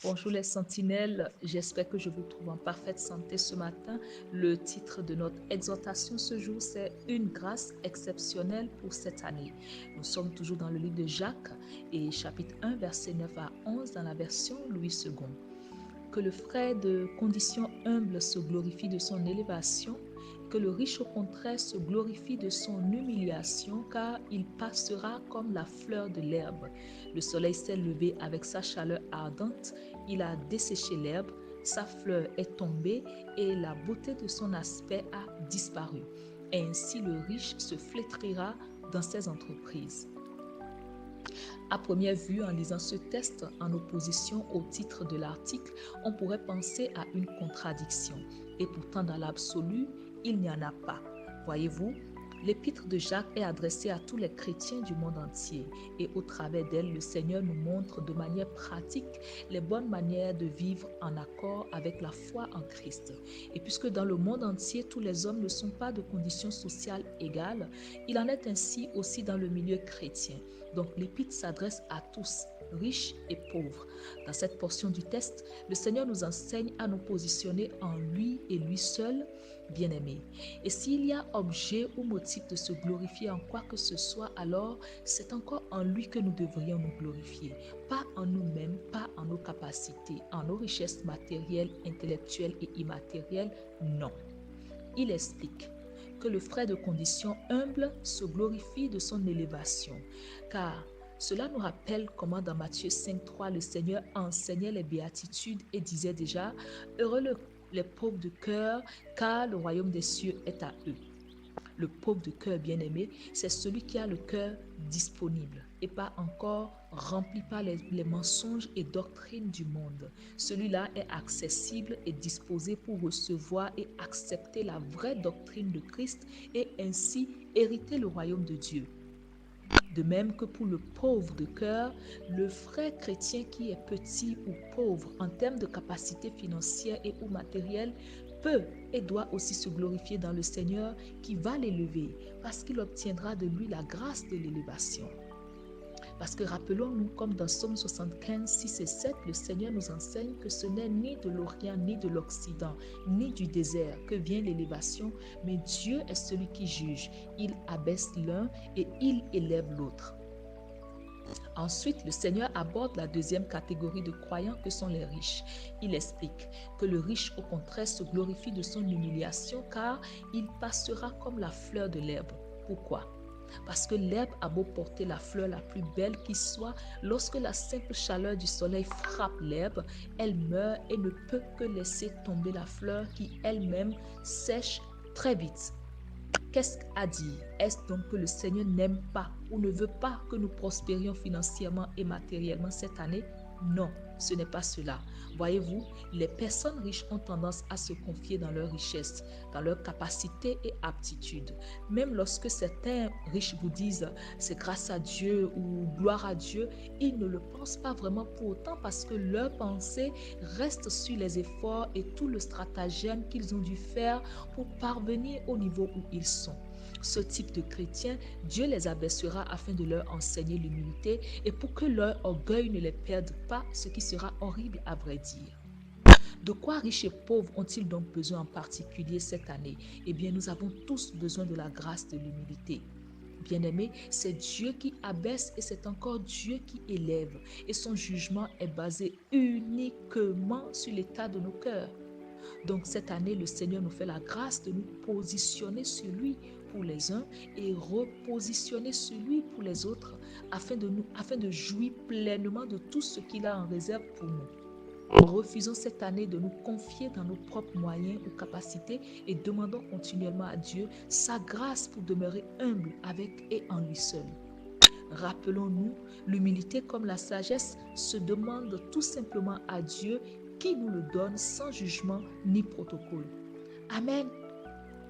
Bonjour les sentinelles, j'espère que je vous trouve en parfaite santé ce matin. Le titre de notre exhortation ce jour, c'est Une grâce exceptionnelle pour cette année. Nous sommes toujours dans le livre de Jacques et chapitre 1, versets 9 à 11 dans la version Louis II. Que le frère de condition humble se glorifie de son élévation, que le riche au contraire se glorifie de son humiliation, car il passera comme la fleur de l'herbe. Le soleil s'est levé avec sa chaleur ardente, il a desséché l'herbe, sa fleur est tombée et la beauté de son aspect a disparu. Ainsi le riche se flétrira dans ses entreprises. À première vue, en lisant ce texte en opposition au titre de l'article, on pourrait penser à une contradiction. Et pourtant, dans l'absolu, il n'y en a pas. Voyez-vous, l'épître de Jacques est adressée à tous les chrétiens du monde entier. Et au travers d'elle, le Seigneur nous montre de manière pratique les bonnes manières de vivre en accord avec la foi en Christ. Et puisque dans le monde entier, tous les hommes ne sont pas de conditions sociales égales, il en est ainsi aussi dans le milieu chrétien. Donc l'épître s'adresse à tous, riches et pauvres. Dans cette portion du texte, le Seigneur nous enseigne à nous positionner en lui et lui seul, bien-aimé. Et s'il y a objet ou motif de se glorifier en quoi que ce soit, alors c'est encore en lui que nous devrions nous glorifier. Pas en nous-mêmes, pas en nos capacités, en nos richesses matérielles, intellectuelles et immatérielles, non. Il explique que le frère de condition humble se glorifie de son élévation, car cela nous rappelle comment dans Matthieu 5,3, le Seigneur enseignait les béatitudes et disait déjà « Heureux les pauvres de cœur, car le royaume des cieux est à eux ». Le pauvre de cœur bien-aimé, c'est celui qui a le cœur disponible et pas encore rempli par les mensonges et doctrines du monde. Celui-là est accessible et disposé pour recevoir et accepter la vraie doctrine de Christ et ainsi hériter le royaume de Dieu. De même que pour le pauvre de cœur, le frère chrétien qui est petit ou pauvre en termes de capacité financière et ou matérielle peut et doit aussi se glorifier dans le Seigneur qui va l'élever parce qu'il obtiendra de lui la grâce de l'élévation. Parce que rappelons-nous, comme dans Somme 75, 6 et 7, le Seigneur nous enseigne que ce n'est ni de l'Orient, ni de l'Occident, ni du désert que vient l'élévation, mais Dieu est celui qui juge. Il abaisse l'un et il élève l'autre. Ensuite, le Seigneur aborde la deuxième catégorie de croyants que sont les riches. Il explique que le riche, au contraire, se glorifie de son humiliation car il passera comme la fleur de l'herbe. Pourquoi ? Parce que l'herbe a beau porter la fleur la plus belle qui soit, lorsque la simple chaleur du soleil frappe l'herbe, elle meurt et ne peut que laisser tomber la fleur qui elle-même sèche très vite. Qu'est-ce à dire? Est-ce donc que le Seigneur n'aime pas ou ne veut pas que nous prospérions financièrement et matériellement cette année? Non, ce n'est pas cela. Voyez-vous, les personnes riches ont tendance à se confier dans leur richesse, dans leurs capacités et aptitudes. Même lorsque certains riches vous disent c'est grâce à Dieu ou gloire à Dieu, ils ne le pensent pas vraiment pour autant parce que leur pensée reste sur les efforts et tout le stratagème qu'ils ont dû faire pour parvenir au niveau où ils sont. Ce type de chrétiens, Dieu les abaissera afin de leur enseigner l'humilité et pour que leur orgueil ne les perde pas, ce qui sera horrible à vrai dire. De quoi riches et pauvres ont-ils donc besoin en particulier cette année? Eh bien, nous avons tous besoin de la grâce de l'humilité. Bien-aimé, c'est Dieu qui abaisse et c'est encore Dieu qui élève. Et son jugement est basé uniquement sur l'état de nos cœurs. Donc cette année, le Seigneur nous fait la grâce de nous positionner sur lui pour les uns et repositionner sur lui pour les autres afin de jouir pleinement de tout ce qu'il a en réserve pour nous. Refusons cette année de nous confier dans nos propres moyens ou capacités et demandons continuellement à Dieu sa grâce pour demeurer humble avec et en lui seul. Rappelons-nous, l'humilité comme la sagesse se demande tout simplement à Dieu qui nous le donne sans jugement ni protocole. Amen.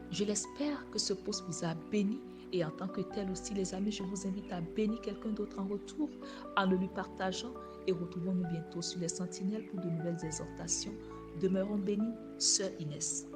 Je l'espère que ce post vous a béni et en tant que tel aussi les amis, je vous invite à bénir quelqu'un d'autre en retour en le lui partageant et retrouvons-nous bientôt sur les sentinelles pour de nouvelles exhortations. Demeurons bénis, Sœur Inès.